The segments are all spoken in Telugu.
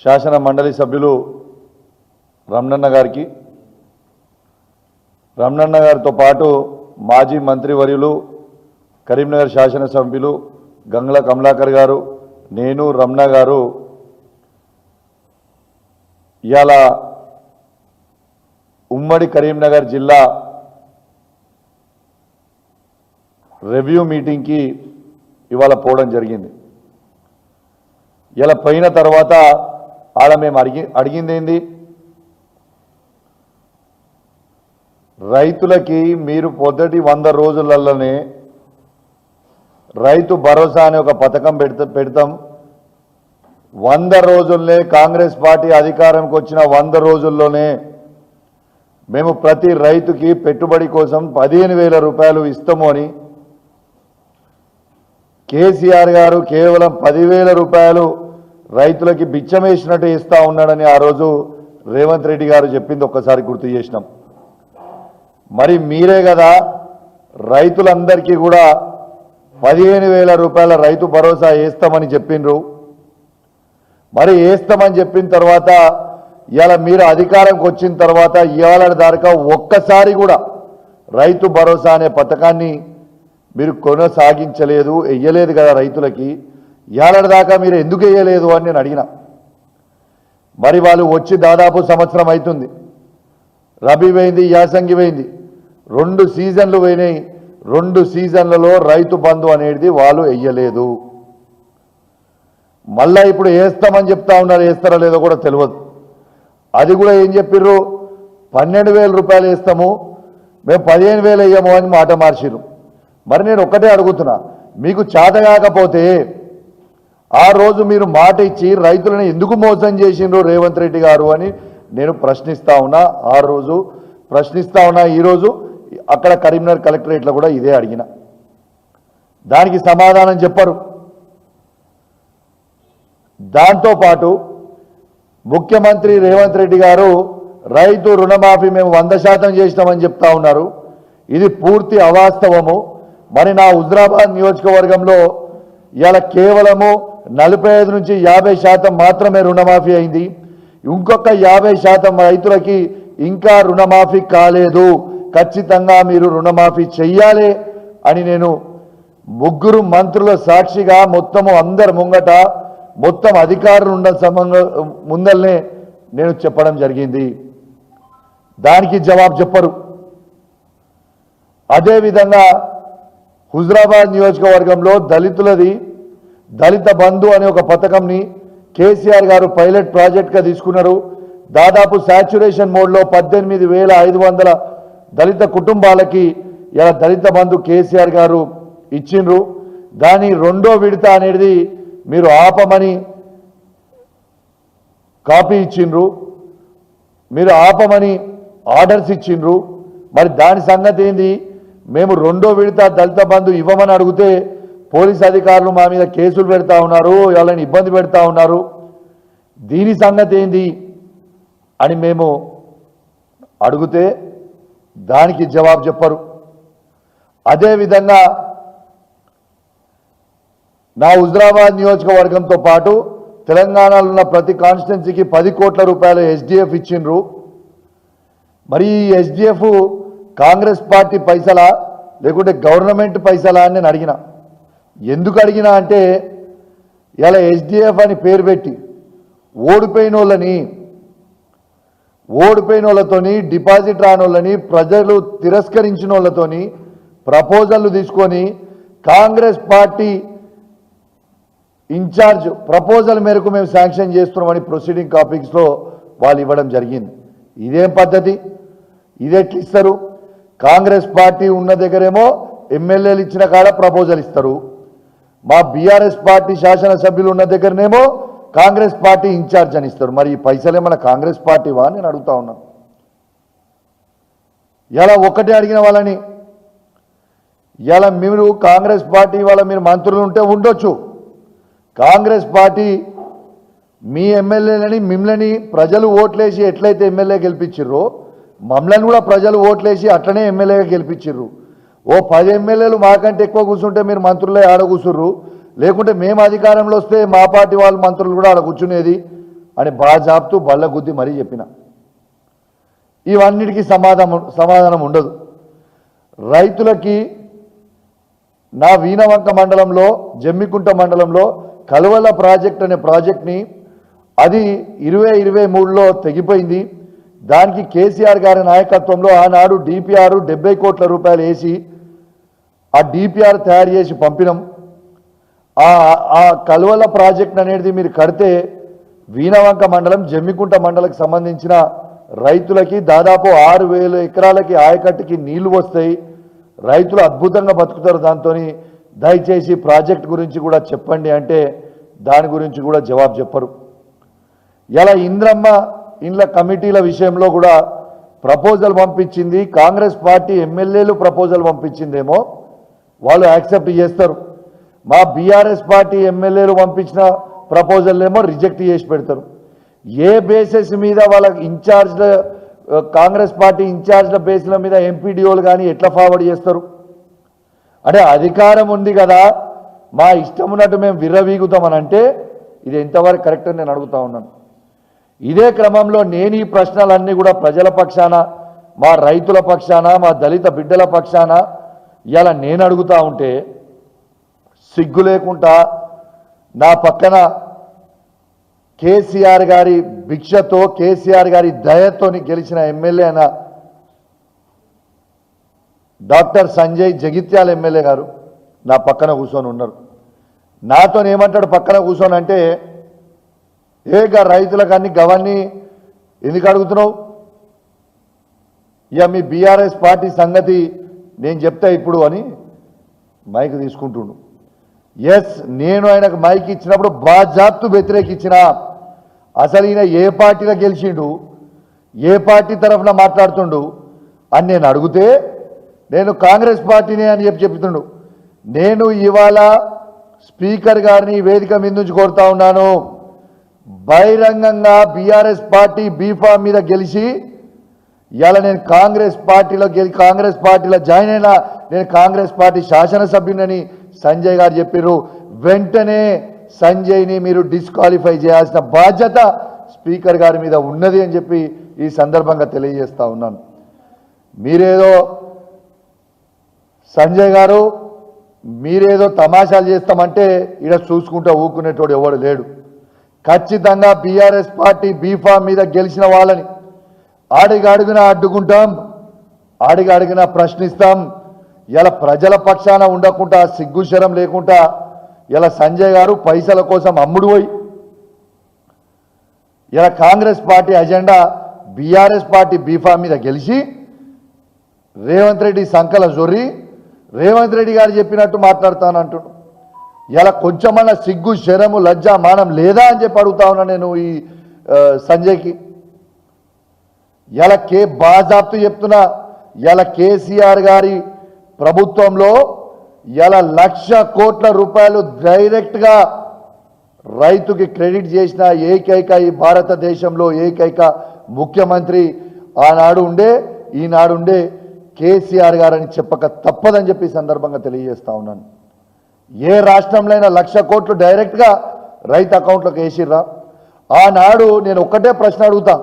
శాసన మండలి సభ్యులు రమణన్న గారికి, రమణన్న గారితో పాటు మాజీ మంత్రివర్యులు కరీంనగర్ శాసనసభ్యులు గంగుల కమలాకర్ గారు, నేను రమణ గారు ఇవాళ ఉమ్మడి కరీంనగర్ జిల్లా రివ్యూ మీటింగ్కి ఇవాళ పోవడం జరిగింది. ఇలా పోయిన తర్వాత ఆడ మేము అడిగింది ఏంది, రైతులకి మీరు మొదటి 100 రోజులలోనే రైతు భరోసా అనే ఒక పథకం పెడతాం. 100 రోజుల్లోనే కాంగ్రెస్ పార్టీ అధికారంకి వచ్చిన 100 రోజుల్లోనే మేము ప్రతి రైతుకి పెట్టుబడి కోసం 15,000 రూపాయలు ఇస్తాము అని కేసీఆర్ గారు కేవలం 10,000 రూపాయలు రైతులకి బిచ్చమేసినట్టు ఇస్తా ఉన్నాడని ఆ రోజు రేవంత్ రెడ్డి గారు చెప్పింది ఒక్కసారి గుర్తు చేసినాం. మరి మీరే కదా రైతులందరికీ కూడా 15,000 రూపాయల రైతు భరోసా వేస్తామని చెప్పిండ్రు. మరి వేస్తామని చెప్పిన తర్వాత ఇవాళ మీరు అధికారంకి వచ్చిన తర్వాత ఇవాళ దాకా ఒక్కసారి కూడా రైతు భరోసా అనే పథకాన్ని మీరు కొనసాగించలేదు, వెయ్యలేదు కదా రైతులకి. ఇవాళ దాకా మీరు ఎందుకు వేయలేదు అని నేను అడిగిన. మరి వాళ్ళు వచ్చి దాదాపు సంవత్సరం అవుతుంది. రబీ పోయింది, యాసంగి పోయింది, 2 సీజన్లు పోయినాయి. 2 సీజన్లలో రైతు బంధు అనేది వాళ్ళు వెయ్యలేదు. మళ్ళా ఇప్పుడు వేస్తామని చెప్తా ఉన్నారు, వేస్తారో లేదో కూడా తెలియదు. అది కూడా ఏం చెప్పిర్రు, 12,000 రూపాయలు వేస్తాము, మేము 15,000 వేయము అని మాట మార్చిరు. మరి నేను ఒక్కటే అడుగుతున్నా, మీకు చేత కాకపోతే ఆ రోజు మీరు మాట ఇచ్చి రైతులను ఎందుకు మోసం చేసిండ్రు రేవంత్ రెడ్డి గారు అని నేను ప్రశ్నిస్తా ఉన్నా. ఆ రోజు ప్రశ్నిస్తా ఉన్నా, ఈరోజు అక్కడ కరీంనగర్ కలెక్టరేట్లో కూడా ఇదే అడిగిన. దానికి సమాధానం చెప్పరు. దాంతోపాటు ముఖ్యమంత్రి రేవంత్ రెడ్డి గారు రైతు రుణమాఫీ మేము 100% చేసినామని చెప్తా ఉన్నారు. ఇది పూర్తి అవాస్తవము. మరి నా హుజరాబాద్ నియోజకవర్గంలో ఇవాళ కేవలము 45 నుంచి 50% మాత్రమే రుణమాఫీ అయింది. ఇంకొక 50% రైతులకి ఇంకా రుణమాఫీ కాలేదు. ఖచ్చితంగా మీరు రుణమాఫీ చెయ్యాలి అని నేను 3 మంత్రుల సాక్షిగా మొత్తము అందరి ముంగట మొత్తం అధికారులు ఉన్న ముందల్నే నేను చెప్పడం జరిగింది. దానికి జవాబు చెప్పరు. అదేవిధంగా హుజరాబాద్ నియోజకవర్గంలో దళితులది దళిత బంధు అనే ఒక పథకంని కేసీఆర్ గారు పైలట్ ప్రాజెక్ట్గా తీసుకున్నారు. దాదాపు శాచ్యురేషన్ మోడ్లో 18,500 దళిత కుటుంబాలకి ఇలా దళిత బంధు కేసీఆర్ గారు ఇచ్చిండ్రు. దాని 2వ విడత అనేది మీరు ఆపమని కాపీ ఇచ్చిండ్రు, మీరు ఆపమని ఆర్డర్స్ ఇచ్చిండ్రు. మరి దాని సంగతి ఏంది? మేము 2వ విడత దళిత బంధు ఇవ్వమని అడిగితే పోలీస్ అధికారులు మా మీద కేసులు పెడతా ఉన్నారు, వాళ్ళని ఇబ్బంది పెడతా ఉన్నారు. దీని సంగతి ఏంది అని మేము అడిగితే దానికి జవాబు చెప్పరు. అదేవిధంగా నా హుజరాబాద్ నియోజకవర్గంతో పాటు తెలంగాణలో ఉన్న ప్రతి కాన్స్టిట్యున్సీకి 10 కోట్ల రూపాయలు ఎస్డిఎఫ్ ఇచ్చిండ్రు. మరి ఈ ఎస్డిఎఫ్ కాంగ్రెస్ పార్టీ పైసలా లేకుంటే గవర్నమెంట్ పైసలా అని నేను అడిగిన. ఎందుకు అడిగినా అంటే ఇలా ఎస్డిఎఫ్ అని పేరు పెట్టి ఓడిపోయిన వాళ్ళతోని డిపాజిట్ రాని వాళ్ళని ప్రజలు తిరస్కరించిన వాళ్ళతోని ప్రపోజల్లు తీసుకొని కాంగ్రెస్ పార్టీ ఇన్ఛార్జ్ ప్రపోజల్ మేరకు మేము శాంక్షన్ చేస్తున్నామని ప్రొసీడింగ్ కాపీస్లో వాళ్ళు ఇవ్వడం జరిగింది. ఇదేం పద్ధతి? ఇదెట్లు ఇస్తారు? కాంగ్రెస్ పార్టీ ఉన్న దగ్గరేమో ఎమ్మెల్యేలు ఇచ్చిన కాడ ప్రపోజల్ ఇస్తారు, మా బీఆర్ఎస్ పార్టీ శాసనసభ్యులు ఉన్న దగ్గరనేమో కాంగ్రెస్ పార్టీ ఇన్ఛార్జ్ అని ఇస్తారు. మరి ఈ పైసలే మన కాంగ్రెస్ పార్టీవా అని నేను అడుగుతా ఉన్నాను. ఇలా ఒక్కటే అడిగిన వాళ్ళని, ఇలా మీరు కాంగ్రెస్ పార్టీ వాళ్ళ మీరు మంత్రులు ఉంటే ఉండొచ్చు, కాంగ్రెస్ పార్టీ మీ ఎమ్మెల్యేలని మిమ్మల్ని ప్రజలు ఓట్లేసి ఎట్లయితే ఎమ్మెల్యే గెలిపించిర్రో మమ్మల్ని కూడా ప్రజలు ఓట్లేసి అట్లనే ఎమ్మెల్యేగా గెలిపించిర్రు. ఓ 10 ఎమ్మెల్యేలు మాకంటే ఎక్కువ కూర్చుంటే మీరు మంత్రులే ఆడ కూర్చుర్రు, లేకుంటే మేము అధికారంలో వస్తే మా పార్టీ వాళ్ళ మంత్రులు కూడా ఆడ కూర్చునేది అని బాజాబ్తూ బల్ల గుద్ది మరీ చెప్పిన. ఇవన్నిటికీ సమాధానం ఉండదు. రైతులకి నా వీణవంక మండలంలో జమ్మికుంట మండలంలో కలువల ప్రాజెక్ట్ అనే ప్రాజెక్ట్ని అది 2023లో తెగిపోయింది. దానికి కేసీఆర్ గారి నాయకత్వంలో ఆనాడు డిపిఆర్ 70 కోట్ల రూపాయలు వేసి ఆ డిపిఆర్ తయారు చేసి పంపినాం. ఆ కలువల ప్రాజెక్ట్ అనేది మీరు కడితే వీణవంక మండలం జమ్మికుంట మండలకు సంబంధించిన రైతులకి దాదాపు 6,000 ఎకరాలకి ఆయకట్టుకి నీళ్లు వస్తాయి. రైతులు అద్భుతంగా బతుకుతారు. దాంతో దయచేసి ప్రాజెక్ట్ గురించి కూడా చెప్పండి అంటే దాని గురించి కూడా జవాబు చెప్పరు. ఇలా ఇంద్రమ్మ ఇండ్ల కమిటీల విషయంలో కూడా ప్రపోజల్ పంపించింది. కాంగ్రెస్ పార్టీ ఎమ్మెల్యేలు ప్రపోజల్ పంపించిందేమో వాళ్ళు యాక్సెప్ట్ చేస్తారు. మా బీఆర్ఎస్ పార్టీ ఎమ్మెల్యేలు పంపించిన ప్రపోజల్ ఏమో రిజెక్ట్ చేసి పెడతారు. ఏ బేసిస్ మీద వాళ్ళ ఇన్ఛార్జ్ల కాంగ్రెస్ పార్టీ ఇన్ఛార్జ్ల బేస్ల మీద ఎంపీడీఓలు కానీ ఎట్లా ఫార్వర్డ్ చేస్తారు? అంటే అధికారం ఉంది కదా, మా ఇష్టం ఉన్నట్టు మేము విర్రవీగుతామని అంటే ఇది ఎంతవరకు కరెక్ట్ అని నేను అడుగుతా ఉన్నాను. ఇదే క్రమంలో నేను ఈ ప్రశ్నలన్నీ కూడా ప్రజల పక్షాన, మా రైతుల పక్షాన, మా దళిత బిడ్డల పక్షాన ఇలా నేను అడుగుతా ఉంటే సిగ్గు లేకుండా నా పక్కన కేసీఆర్ గారి భిక్షతో కేసీఆర్ గారి దయతోని గెలిచిన ఎమ్మెల్యే అయిన డాక్టర్ సంజయ్ జగిత్యాల ఎమ్మెల్యే గారు నా పక్కన కూర్చొని ఉన్నారు. నాతో ఏమంటాడు పక్కన కూర్చొని అంటే, ఏగా రైతులకు అన్ని గవన్నీ ఎందుకు అడుగుతున్నావు? ఇక మీ బీఆర్ఎస్ పార్టీ సంగతి నేను చెప్తా ఇప్పుడు అని మైక్ తీసుకుంటుండు. ఎస్, నేను ఆయనకు మైక్ ఇచ్చినప్పుడు బాజాబ్తు వ్యతిరేకించిన. అసలు ఈయన ఏ పార్టీలో గెలిచిండు, ఏ పార్టీ తరఫున మాట్లాడుతుండు అని నేను అడిగితే నేను కాంగ్రెస్ పార్టీనే అని చెప్తుండు. నేను ఇవాళ స్పీకర్ గారిని వేదిక మీద నుంచి కోరుతా ఉన్నాను, బహిరంగంగా బీఆర్ఎస్ పార్టీ బీఫామ్ మీద గెలిచి ఇలా నేను కాంగ్రెస్ పార్టీలో జాయిన్ అయినా నేను కాంగ్రెస్ పార్టీ శాసనసభ్యునని సంజయ్ గారు చెప్పారు. వెంటనే సంజయ్ని మీరు డిస్క్వాలిఫై చేయాల్సిన బాధ్యత స్పీకర్ గారి మీద ఉన్నది అని చెప్పి ఈ సందర్భంగా తెలియజేస్తా ఉన్నాను. మీరేదో సంజయ్ గారు మీరేదో తమాషాలు చేస్తామంటే ఇక్కడ చూసుకుంటూ ఊరుకునేటోడు ఎవడు లేడు. ఖచ్చితంగా బీఆర్ఎస్ పార్టీ బీఫామ్ మీద గెలిచిన వాళ్ళని అడుగడుగునా అడ్డుకుంటాం, అడుగడుగునా ప్రశ్నిస్తాం. ఇలా ప్రజల పక్షాన ఉండకుండా సిగ్గుశరం లేకుండా ఇలా సంజయ్ గారు పైసల కోసం అమ్ముడు పోయి ఇలా Congress party agenda BRS party B form మీద గెలిచి రేవంత్ రెడ్డి సంకల జొర్రి రేవంత్ రెడ్డి గారు చెప్పినట్టు మాట్లాడతానంటున్నాడు. ఇలా కొంచెమన్నా సిగ్గు శరము లజ్జ మానం లేదా అని చెప్పి అడుగుతా ఉన్నా నేను ఈ సంజయ్కి. ఇలా బాజాబ్తు చెప్తున్నా, ఇలా కేసీఆర్ గారి ప్రభుత్వంలో ఇలా 1,00,000 కోట్ల రూపాయలు డైరెక్ట్గా రైతుకి క్రెడిట్ చేసిన ఏకైక ఈ భారతదేశంలో ఏకైక ముఖ్యమంత్రి ఆనాడు ఉండే ఈనాడు ఉండే కేసీఆర్ గారని చెప్పక తప్పదని చెప్పి సందర్భంగా తెలియజేస్తా ఉన్నాను. ఏ రాష్ట్రంలో 1,00,000 కోట్లు డైరెక్ట్గా రైతు అకౌంట్లోకి వేసిర్రా? ఆనాడు నేను ఒక్కటే ప్రశ్న అడుగుతా,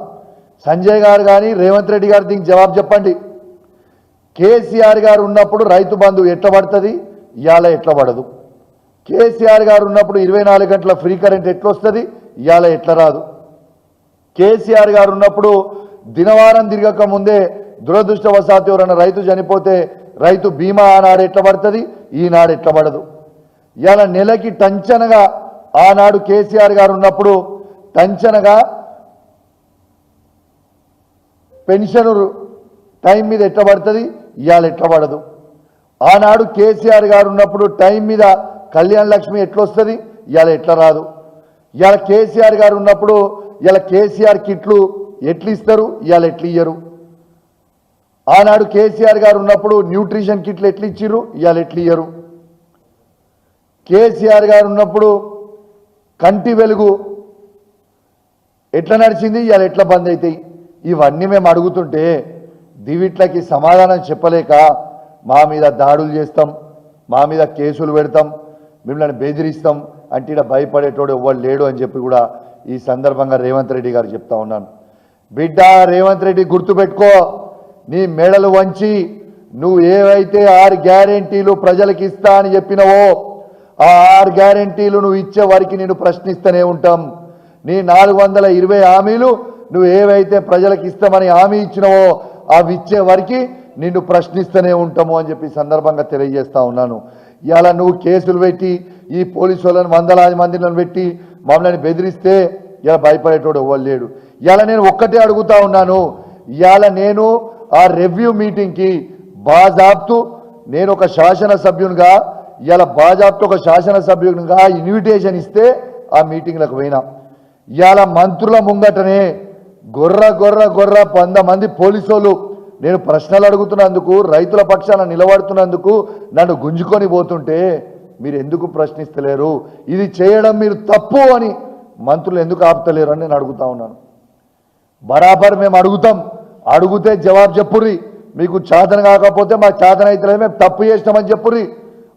సంజయ్ గారు కానీ రేవంత్ రెడ్డి గారు దీనికి జవాబు చెప్పండి. కేసీఆర్ గారు ఉన్నప్పుడు రైతు బంధు ఎట్లా పడుతుంది, ఇవాళ ఎట్లా పడదు? కేసీఆర్ గారు ఉన్నప్పుడు 24 గంటల ఫ్రీ కరెంట్ ఎట్లా వస్తుంది, ఇవాళ ఎట్లా రాదు? కేసీఆర్ గారు ఉన్నప్పుడు దినవారం తిరగక ముందే దురదృష్టవశాత్తు ఎవరైనా రైతు చనిపోతే రైతు బీమా ఆనాడు ఎట్లా పడుతుంది, ఈనాడు ఎట్లా పడదు? ఇవాళ నెలకి టంచనగా ఆనాడు కేసీఆర్ గారు ఉన్నప్పుడు టంచనగా పెన్షన్ టైం మీద ఎట్లా పడుతుంది, ఇవాళ ఎట్లా పడదు? ఆనాడు కేసీఆర్ గారు ఉన్నప్పుడు టైం మీద కళ్యాణ లక్ష్మి ఎట్లా వస్తుంది, ఇవాళ ఎట్లా రాదు? ఇవాళ కేసీఆర్ గారు ఉన్నప్పుడు ఇలా కేసీఆర్ కిట్లు ఎట్లు ఇస్తారు, ఇవాళ ఎట్లు ఇయ్యరు? ఆనాడు కేసీఆర్ గారు ఉన్నప్పుడు న్యూట్రిషన్ కిట్లు ఎట్లు ఇచ్చిర్రు, ఇవాళ ఎట్లు ఇయ్యరు? కేసీఆర్ గారు ఉన్నప్పుడు కంటి వెలుగు ఎట్లా నడిచింది, ఇవాళ ఎట్లా బంద్ అవుతాయి? ఇవన్నీ మేము అడుగుతుంటే దివిట్లకి సమాధానం చెప్పలేక మా మీద దాడులు చేస్తాం, మా మీద కేసులు పెడతాం, మిమ్మల్ని బెదిరిస్తాం అంటే ఇక్కడ భయపడేటోడు ఎవ్వరు లేడు అని చెప్పి కూడా ఈ సందర్భంగా రేవంత్ రెడ్డి గారు చెప్తా ఉన్నాను. బిడ్డ రేవంత్ రెడ్డి గుర్తుపెట్టుకో, నీ మెడలు వంచి నువ్వు ఏవైతే 6 గ్యారెంటీలు ప్రజలకు ఇస్తా అని చెప్పినవో ఆ 6 గ్యారెంటీలు నువ్వు ఇచ్చే వరకు నేను ప్రశ్నిస్తూనే ఉంటాం. నీ 420 హామీలు నువ్వు ఏవైతే ప్రజలకు ఇస్తామని హామీ ఇచ్చినవో అవి ఇచ్చే వరకు నిన్ను ప్రశ్నిస్తూనే ఉంటాము అని చెప్పి సందర్భంగా తెలియజేస్తా ఉన్నాను. ఇవాళ నువ్వు కేసులు పెట్టి ఈ పోలీసు వాళ్ళని వందలాది మందిని పెట్టి మమ్మల్ని బెదిరిస్తే ఇలా భయపడేటోడు ఎవ్వరు లేడు. ఇవాళ నేను ఒక్కటే అడుగుతా ఉన్నాను, ఇవాళ నేను ఆ రివ్యూ మీటింగ్కి బాజాబ్తు నేను ఒక శాసనసభ్యునిగా ఇవాళ బాజాబ్తు ఒక శాసనసభ్యునిగా ఇన్విటేషన్ ఇస్తే ఆ మీటింగ్లకు పోయినా. ఇవాళ మంత్రుల ముంగటనే గొర్ర 100 మంది పోలీసులు నేను ప్రశ్నలు అడుగుతున్నందుకు, రైతుల పక్షాన నిలబడుతున్నందుకు నన్ను గుంజుకొని పోతుంటే మీరు ఎందుకు ప్రశ్నిస్తలేరు? ఇది చేయడం మీరు తప్పు అని మంత్రులు ఎందుకు ఆపుతలేరు అని నేను అడుగుతా ఉన్నాను. బరాబర్ మేము అడుగుతాం, అడిగితే జవాబు చెప్పుర్రి. మీకు చేతన కాకపోతే మాకు చేతన అవుతలేదు, మేము తప్పు చేసినామని చెప్పుర్రి.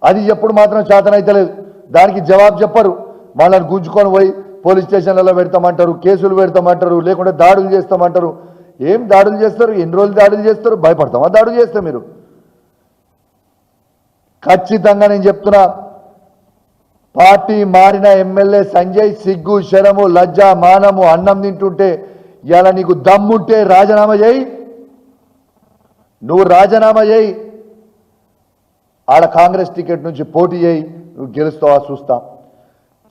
అది ఎప్పుడు మాత్రం చేతన అవుతలేదు, దానికి జవాబు చెప్పరు. వాళ్ళని గుంజుకొని పోయి పోలీస్ స్టేషన్లలో పెడతామంటారు, కేసులు పెడతామంటారు, లేకుంటే దాడులు చేస్తామంటారు. ఏం దాడులు చేస్తారు? ఎన్ని రోజులు దాడులు చేస్తారు? భయపడతామా దాడులు చేస్తే? మీరు ఖచ్చితంగా నేను చెప్తున్నా, పార్టీ మారిన ఎమ్మెల్యే సంజయ్ సిగ్గు శరము లజ్జ మానము అన్నం తింటుంటే ఇలా నీకు దమ్ముంటే రాజీనామా చేయి. నువ్వు రాజీనామా చేయి, ఆడ కాంగ్రెస్ టికెట్ నుంచి పోటీ చేయి, నువ్వు గెలుస్తావా చూస్తా.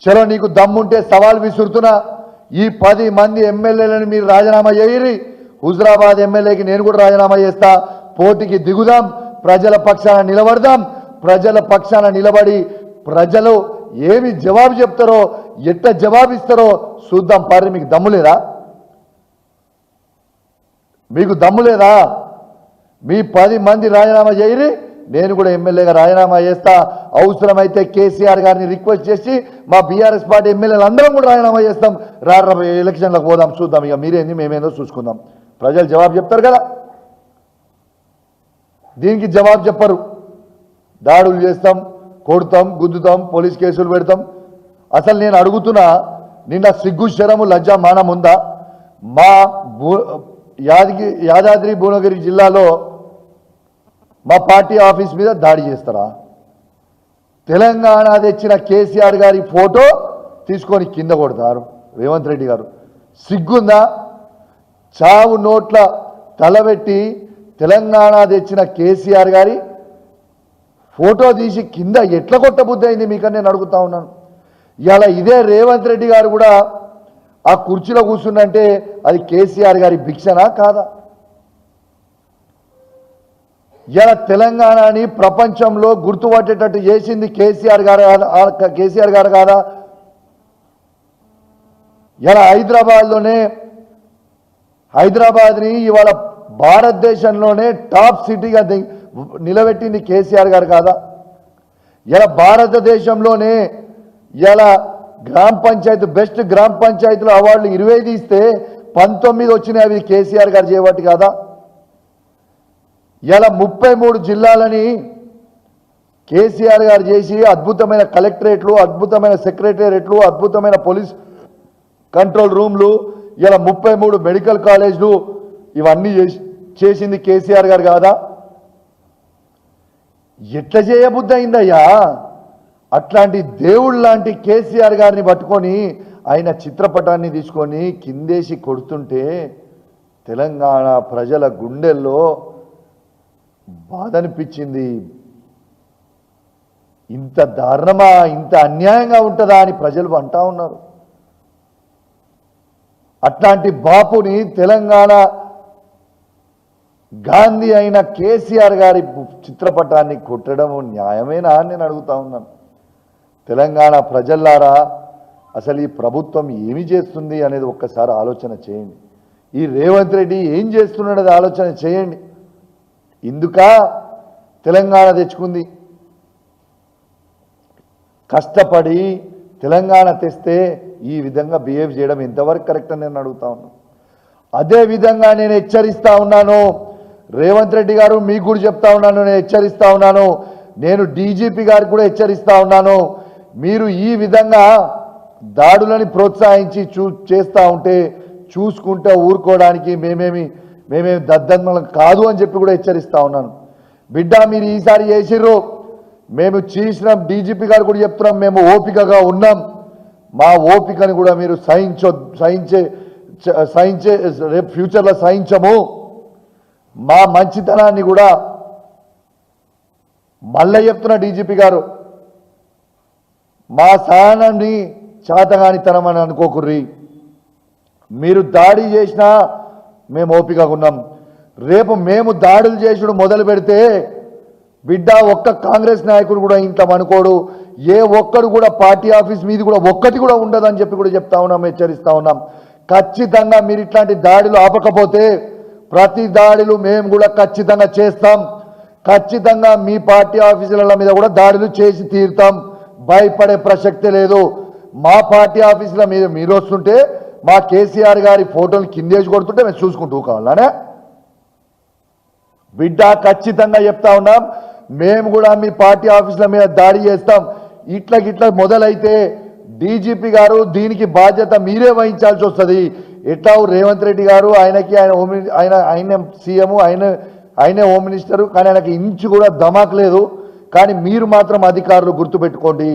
చలో నీకు దమ్ముంటే సవాల్ విసురుతున్నా, ఈ 10 మంది ఎమ్మెల్యేలను మీరు రాజీనామా చేయరి. హుజరాబాద్ ఎమ్మెల్యేకి నేను కూడా రాజీనామా చేస్తా. పోటీకి దిగుదాం, ప్రజల పక్షాన నిలబడదాం. ప్రజల పక్షాన నిలబడి ప్రజలు ఏమి జవాబు చెప్తారో, ఎట్ట జవాబిస్తారో చూద్దాం. పారి మీకు దమ్ము లేదా? మీకు దమ్ము లేదా? మీ 10 మంది రాజీనామా చేయరి, నేను కూడా ఎమ్మెల్యేగా రాజీనామా చేస్తా. అవసరమైతే కేసీఆర్ గారిని రిక్వెస్ట్ చేసి మా బీఆర్ఎస్ పార్టీ ఎమ్మెల్యేలు అందరం కూడా రాజీనామా చేస్తాం. ఎలక్షన్లకు పోదాం, చూద్దాం. ఇక మీరేంది మేమేందో చూసుకుందాం. ప్రజలు జవాబు చెప్తారు కదా, దీనికి జవాబు చెప్పరు. దాడులు చేస్తాం, కొడతాం, గుద్దుతాం, పోలీస్ కేసులు పెడతాం. అసలు నేను అడుగుతున్నా, నిన్న సిగ్గు శరము లజ్జా మానం ఉందా? మా యాదాద్రి భువనగిరి జిల్లాలో మా పార్టీ ఆఫీస్ మీద దాడి చేస్తారా? తెలంగాణ తెచ్చిన కేసీఆర్ గారి ఫోటో తీసుకొని కింద కొడతారు రేవంత్ రెడ్డి గారు. సిగ్గుందా? చావు నోట్ల తలబెట్టి తెలంగాణ తెచ్చిన కేసీఆర్ గారి ఫోటో తీసి కింద ఎట్లా కొట్టబుద్ధి అయింది మీకని నేను అడుగుతా ఉన్నాను. ఇలా ఇదే రేవంత్ రెడ్డి గారు కూడా ఆ కుర్చీలో కూర్చుందంటే అది కేసీఆర్ గారి భిక్షనా కాదా? ఇలా తెలంగాణని ప్రపంచంలో గుర్తుపట్టేటట్టు చేసింది కేసీఆర్ గారు కాదా? ఇలా హైదరాబాద్ని ఇవాళ భారతదేశంలోనే టాప్ సిటీగా నిలబెట్టింది కేసీఆర్ గారు కాదా? ఇలా భారతదేశంలోనే ఇలా గ్రామ పంచాయతీ బెస్ట్ గ్రామ పంచాయతీలో అవార్డులు 25 ఇస్తే 19 వచ్చినాయి. అవి కేసీఆర్ గారు చేయబట్టి కాదా? ఇలా 33 జిల్లాలని కేసీఆర్ గారు చేసి అద్భుతమైన కలెక్టరేట్లు, అద్భుతమైన సెక్రటేరియట్లు, అద్భుతమైన పోలీస్ కంట్రోల్ రూమ్లు, ఇలా 33 మెడికల్ కాలేజ్లు, ఇవన్నీ చేసింది కేసీఆర్ గారు కాదా? ఎట్లా చేయబుద్ధి అయిందయ్యా? అట్లాంటి దేవుడు లాంటి కేసీఆర్ గారిని పట్టుకొని ఆయన చిత్రపటాన్ని తీసుకొని కిందేసి కొడుతుంటే తెలంగాణ ప్రజల గుండెల్లో బాధ అనిపించింది. ఇంత దారుణమా, ఇంత అన్యాయంగా ఉంటుందా అని ప్రజలు అంటా ఉన్నారు. అట్లాంటి బాపుని తెలంగాణ గాంధీ అయిన కేసీఆర్ గారి చిత్రపటాన్ని కొట్టడం న్యాయమేనా అని నేను అడుగుతా ఉన్నాను. తెలంగాణ ప్రజల్లారా, అసలు ఈ ప్రభుత్వం ఏమి చేస్తుంది అనేది ఒక్కసారి ఆలోచన చేయండి. ఈ రేవంత్ రెడ్డి ఏం చేస్తున్నాడనేది ఆలోచన చేయండి. ఇందుక తెలంగాణ తెచ్చుకుంది, కష్టపడి తెలంగాణ తెస్తే ఈ విధంగా బిహేవ్ చేయడం ఎంతవరకు కరెక్ట్ అని నేను అడుగుతా ఉన్నాను. అదే విధంగా నేను హెచ్చరిస్తా ఉన్నాను, రేవంత్ రెడ్డి గారు మీకు కూడా చెప్తా ఉన్నాను, నేను హెచ్చరిస్తా ఉన్నాను, నేను డీజీపీ గారికి కూడా హెచ్చరిస్తా ఉన్నాను. మీరు ఈ విధంగా దాడులని ప్రోత్సహించి చేస్తూ ఉంటే చూసుకుంటూ ఊరుకోవడానికి మేమేమి దద్దమ్మలం కాదు అని చెప్పి కూడా హెచ్చరిస్తూ ఉన్నాను. బిడ్డ మీరు ఈసారి చేసిర్రు, మేము చేసినాం. డీజీపీ గారు కూడా చెప్తున్నాం, మేము ఓపికగా ఉన్నాం. మా ఓపికని కూడా మీరు సహించే రేపు ఫ్యూచర్లో సహించము. మా మంచితనాన్ని కూడా మళ్ళీ చెప్తున్న డీజీపీ గారు, మా సహనాన్ని చాతగానితనం అని అనుకోకుర్రి. మీరు దాడి చేసినా మేము ఓపికగా ఉన్నాం. రేపు మేము దాడులు చేసుడు మొదలు పెడితే బిడ్డ ఒక్క కాంగ్రెస్ నాయకుడు కూడా ఇంట్లో అనుకోడు, ఏ ఒక్కడు కూడా పార్టీ ఆఫీస్ మీద కూడా ఒక్కటి కూడా ఉండదని చెప్పి కూడా చెప్తా ఉన్నాం, హెచ్చరిస్తా ఉన్నాం. ఖచ్చితంగా మీరు ఇట్లాంటి దాడులు ఆపకపోతే ప్రతి దాడులు మేము కూడా ఖచ్చితంగా చేస్తాం. ఖచ్చితంగా మీ పార్టీ ఆఫీసుల మీద కూడా దాడులు చేసి తీరుతాం. భయపడే ప్రసక్తే లేదు. మా పార్టీ ఆఫీసుల మీద మీరు వస్తుంటే మా కేసీఆర్ గారి ఫోటోలు కిందేసి కొడుతుంటే మేము చూసుకుంటూ కావాలనే బిడ్డ ఖచ్చితంగా చెప్తా ఉన్నాం. మేము కూడా మీ పార్టీ ఆఫీసుల మీద దాడి చేస్తాం. ఇట్లా మొదలైతే డీజీపీ గారు దీనికి బాధ్యత మీరే వహించాల్సి వస్తుంది. ఎట్లా రేవంత్ రెడ్డి గారు ఆయన సీఎం, ఆయనే హోమ్ మినిస్టరు, కానీ ఆయనకి ఇంచు కూడా ధమాక్ లేదు. కానీ మీరు మాత్రం అధికారులు గుర్తుపెట్టుకోండి.